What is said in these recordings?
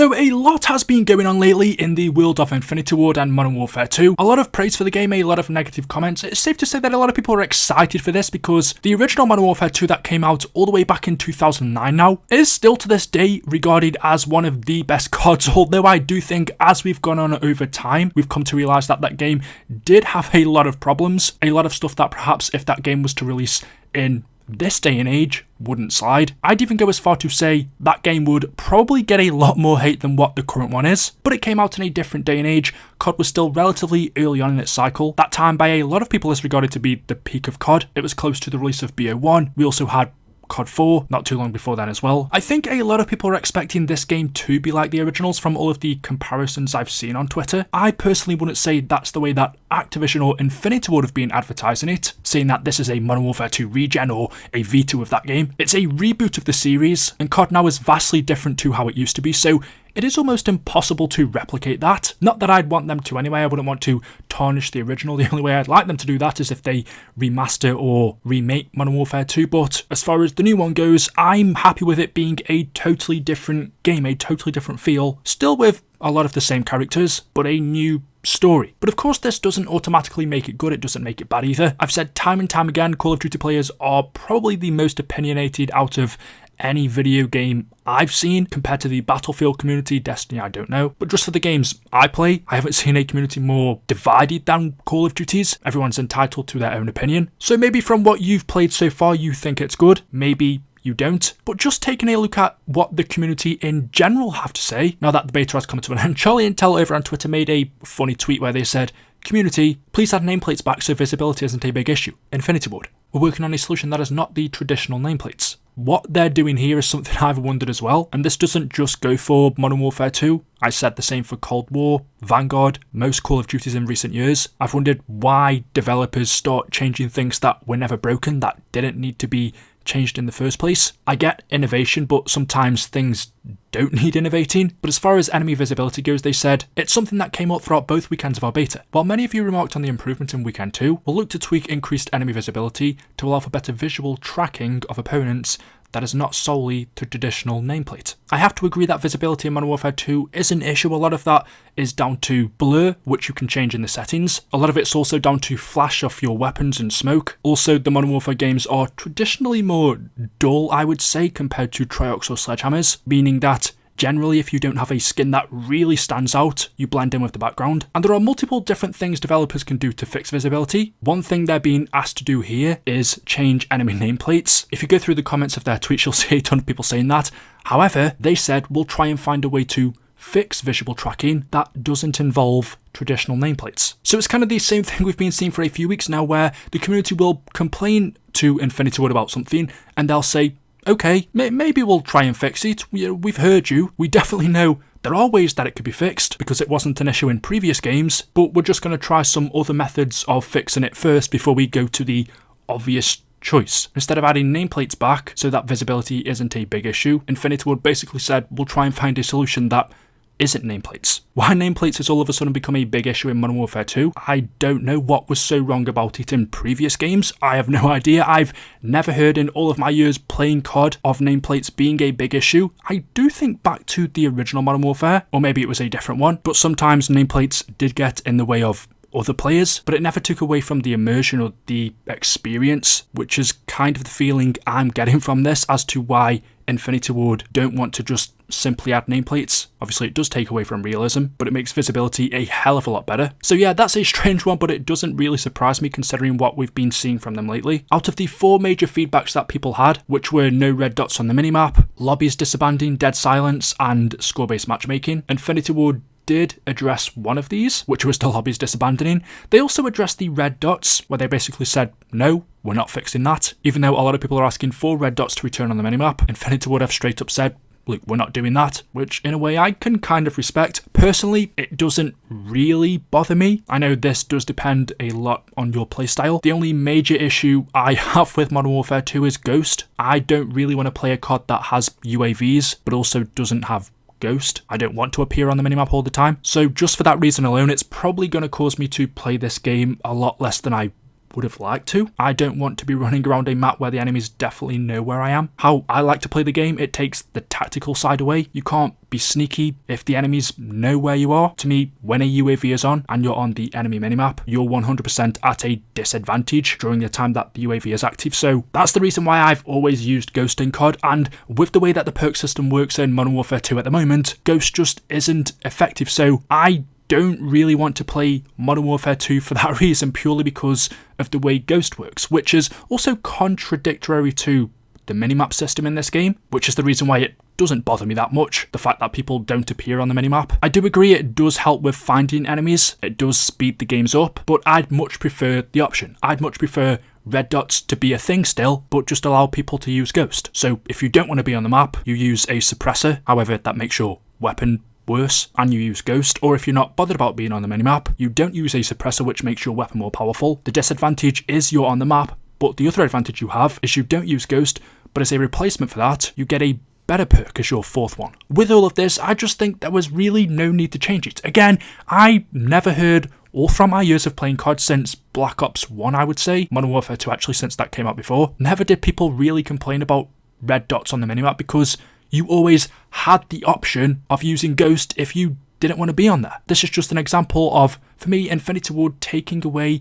So a lot has been going on lately in the world of Infinity Ward and Modern Warfare 2. A lot of praise for the game, a lot of negative comments. It's safe to say that a lot of people are excited for this because the original Modern Warfare 2 that came out all the way back in 2009 now is still to this day regarded as one of the best CODs, although I do think as we've gone on over time, we've come to realise that that game did have a lot of problems, a lot of stuff that perhaps if that game was to release in this day and age wouldn't slide. I'd even go as far to say that game would probably get a lot more hate than what the current one is, but it came out in a different day and age. COD was still relatively early on in its cycle. That time by a lot of people is regarded to be the peak of COD. It was close to the release of BO1. We also had COD 4 not too long before then as well. I think a lot of people are expecting this game to be like the originals from all of the comparisons I've seen on Twitter. I personally wouldn't say that's the way that Activision or Infinity Ward have been advertising it, saying that this is a Modern Warfare 2 regen or a V2 of that game. It's a reboot of the series, and COD now is vastly different to how it used to be, so it is almost impossible to replicate that. Not that I'd want them to anyway, I wouldn't want to tarnish the original. The only way I'd like them to do that is if they remaster or remake Modern Warfare 2, but as far as the new one goes, I'm happy with it being a totally different game, a totally different feel, still with a lot of the same characters, but a new story. But of course this doesn't automatically make it good, it doesn't make it bad either. I've said time and time again, Call of Duty players are probably the most opinionated out of any video game I've seen compared to the Battlefield community. Destiny, I don't know. But just for the games I play, I haven't seen a community more divided than Call of Duty's. Everyone's entitled to their own opinion. So maybe from what you've played so far, you think it's good. Maybe you don't. But just taking a look at what the community in general have to say, now that the beta has come to an end, Charlie and Tell over on Twitter made a funny tweet where they said, "Community, please add nameplates back so visibility isn't a big issue. Infinity Ward, we're working on a solution that is not the traditional nameplates." What they're doing here is something I've wondered as well, and this doesn't just go for Modern Warfare 2. I said the same for Cold War, Vanguard, most Call of Duties in recent years. I've wondered why developers start changing things that were never broken, that didn't need to be changed in the first place. I get innovation, but sometimes things don't need innovating. But as far as enemy visibility goes, they said, it's something that came up throughout both weekends of our beta. While many of you remarked on the improvement in weekend 2, we'll look to tweak increased enemy visibility to allow for better visual tracking of opponents that is not solely to traditional nameplate. I have to agree that visibility in Modern Warfare 2 is an issue. A lot of that is down to blur, which you can change in the settings. A lot of it's also down to flash off your weapons and smoke. Also, the Modern Warfare games are traditionally more dull, I would say, compared to Triox or Sledgehammers, meaning that generally, if you don't have a skin that really stands out, you blend in with the background. And there are multiple different things developers can do to fix visibility. One thing they're being asked to do here is change enemy nameplates. If you go through the comments of their tweets, you'll see a ton of people saying that. However, they said we'll try and find a way to fix visual tracking that doesn't involve traditional nameplates. So it's kind of the same thing we've been seeing for a few weeks now, where the community will complain to Infinity Ward about something and they'll say, okay, maybe we'll try and fix it. We've heard you. We definitely know there are ways that it could be fixed because it wasn't an issue in previous games, but we're just going to try some other methods of fixing it first before we go to the obvious choice. Instead of adding nameplates back so that visibility isn't a big issue, Infinity Ward basically said we'll try and find a solution that isn't nameplates. Why nameplates has all of a sudden become a big issue in Modern Warfare 2, I don't know what was so wrong about it in previous games. I have no idea. I've never heard in all of my years playing COD of nameplates being a big issue. I do think back to the original Modern Warfare, or maybe it was a different one, but sometimes nameplates did get in the way of other players, but it never took away from the immersion or the experience, which is kind of the feeling I'm getting from this as to why Infinity Ward don't want to just simply add nameplates. Obviously it does take away from realism, but it makes visibility a hell of a lot better. So yeah, that's a strange one, but it doesn't really surprise me considering what we've been seeing from them lately. Out of the 4 major feedbacks that people had, which were no red dots on the minimap, lobbies disbanding, dead silence, and score-based matchmaking, Infinity Ward did address one of these, which was the lobbies disabandoning. They also addressed the red dots, where they basically said, no, we're not fixing that. Even though a lot of people are asking for red dots to return on the minimap, Infinity Ward have straight up said, look, we're not doing that, which in a way I can kind of respect. Personally, it doesn't really bother me. I know this does depend a lot on your playstyle. The only major issue I have with Modern Warfare 2 is Ghost. I don't really want to play a COD that has UAVs, but also doesn't have Ghost. I don't want to appear on the minimap all the time. So just for that reason alone, it's probably going to cause me to play this game a lot less than I would have liked to. I don't want to be running around a map where the enemies definitely know where I am. How I like to play the game, it takes the tactical side away. You can't be sneaky if the enemies know where you are. To me, when a UAV is on and you're on the enemy minimap, you're 100% at a disadvantage during the time that the UAV is active. So that's the reason why I've always used Ghost in COD, and with the way that the perk system works in Modern Warfare 2 at the moment, Ghost just isn't effective. So I don't really want to play Modern Warfare 2 for that reason, purely because of the way Ghost works, which is also contradictory to the minimap system in this game, which is the reason why it doesn't bother me that much, the fact that people don't appear on the minimap. I do agree it does help with finding enemies, it does speed the games up, but I'd much prefer the option. I'd much prefer red dots to be a thing still, but just allow people to use Ghost. So if you don't want to be on the map, you use a suppressor, however that makes your weapon worse, and you use Ghost. Or if you're not bothered about being on the minimap, you don't use a suppressor, which makes your weapon more powerful. The disadvantage is you're on the map, but the other advantage you have is you don't use Ghost, but as a replacement for that, you get a better perk as your fourth one. With all of this, I just think there was really no need to change it. Again, I never heard, all from my years of playing COD since Black Ops 1, I would say, Modern Warfare 2 actually, since that came out before, never did people really complain about red dots on the minimap, because you always had the option of using Ghost if you didn't want to be on there. This is just an example of, for me, Infinity Ward taking away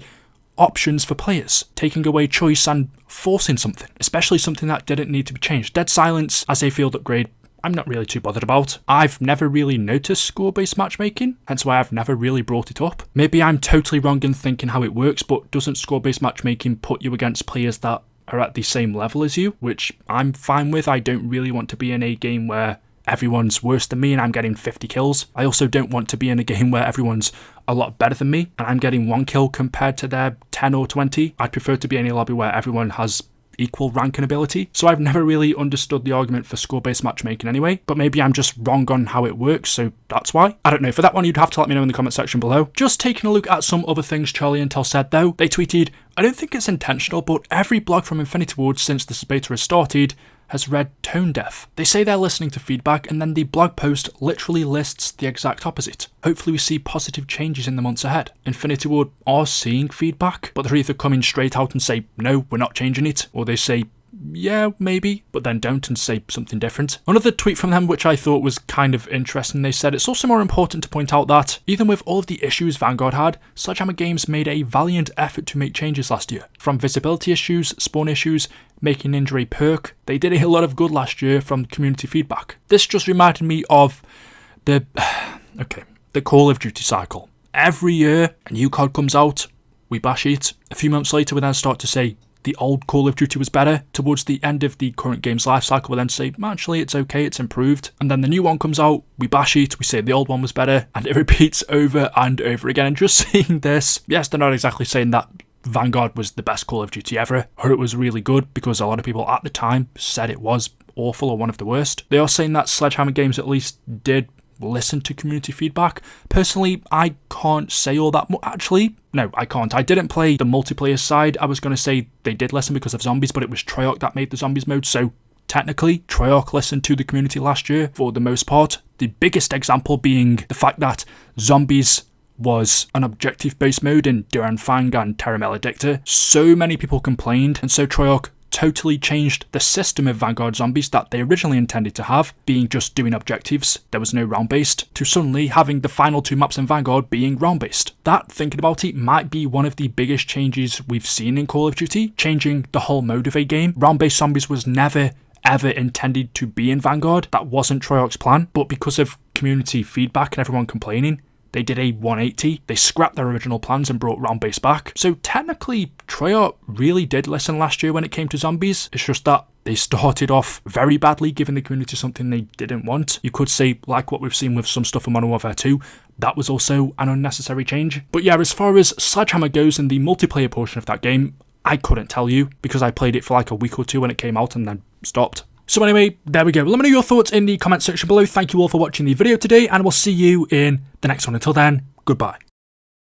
options for players, taking away choice and forcing something, especially something that didn't need to be changed. Dead Silence as a field upgrade, I'm not really too bothered about. I've never really noticed score-based matchmaking, hence why I've never really brought it up. Maybe I'm totally wrong in thinking how it works, but doesn't score-based matchmaking put you against players that are at the same level as you, which I'm fine with. I don't really want to be in a game where everyone's worse than me and I'm getting 50 kills. I also don't want to be in a game where everyone's a lot better than me and I'm getting 1 kill compared to their 10 or 20. I'd prefer to be in a lobby where everyone has equal rank and ability. So I've never really understood the argument for score-based matchmaking anyway, but maybe I'm just wrong on how it works, so that's why. I don't know, for that one you'd have to let me know in the comment section below. Just taking a look at some other things Charlie Intel said though, they tweeted, "I don't think it's intentional, but every blog from Infinity Ward since this beta has started has read tone deaf. They say they're listening to feedback and then the blog post literally lists the exact opposite. Hopefully we see positive changes in the months ahead. Infinity Ward are seeing feedback, but they're either coming straight out and say, no, we're not changing it, or they say, yeah, maybe, but then don't and say something different." Another tweet from them which I thought was kind of interesting, they said, "It's also more important to point out that, even with all of the issues Vanguard had, Sledgehammer Games made a valiant effort to make changes last year. From visibility issues, spawn issues, making Ninja a perk, they did a lot of good last year from community feedback." This just reminded me of the Call of Duty cycle. Every year a new COD comes out, we bash it. A few months later we then start to say, the old Call of Duty was better. Towards the end of the current game's life cycle, we then say, actually, it's okay, it's improved. And then the new one comes out, we bash it, we say the old one was better, and it repeats over and over again. And just seeing this, yes, they're not exactly saying that Vanguard was the best Call of Duty ever, or it was really good, because a lot of people at the time said it was awful or one of the worst. They are saying that Sledgehammer Games at least did listen to community feedback. Personally, I can't say all that much. Actually, no, I can't. I didn't play the multiplayer side. I was going to say they did listen because of zombies, but it was Treyarch that made the zombies mode, so technically, Treyarch listened to the community last year for the most part. The biggest example being the fact that zombies was an objective-based mode in Duran Fang and Terra Maledicta. So many people complained, and so Treyarch totally changed the system of Vanguard zombies that they originally intended to have, being just doing objectives, there was no round-based, to suddenly having the final 2 maps in Vanguard being round-based. That, thinking about it, might be one of the biggest changes we've seen in Call of Duty, changing the whole mode of a game. Round-based zombies was never ever intended to be in Vanguard. That wasn't Treyarch's plan, but because of community feedback and everyone complaining, they did a 180, they scrapped their original plans and brought round base back. So technically, Treyarch really did listen last year when it came to zombies. It's just that they started off very badly, giving the community something they didn't want. You could say, like what we've seen with some stuff in Modern Warfare 2, that was also an unnecessary change. But yeah, as far as Sledgehammer goes and the multiplayer portion of that game, I couldn't tell you, because I played it for like a week or 2 when it came out and then stopped. So anyway, there we go. Let me know your thoughts in the comment section below. Thank you all for watching the video today, and we'll see you in the next one. Until then, goodbye.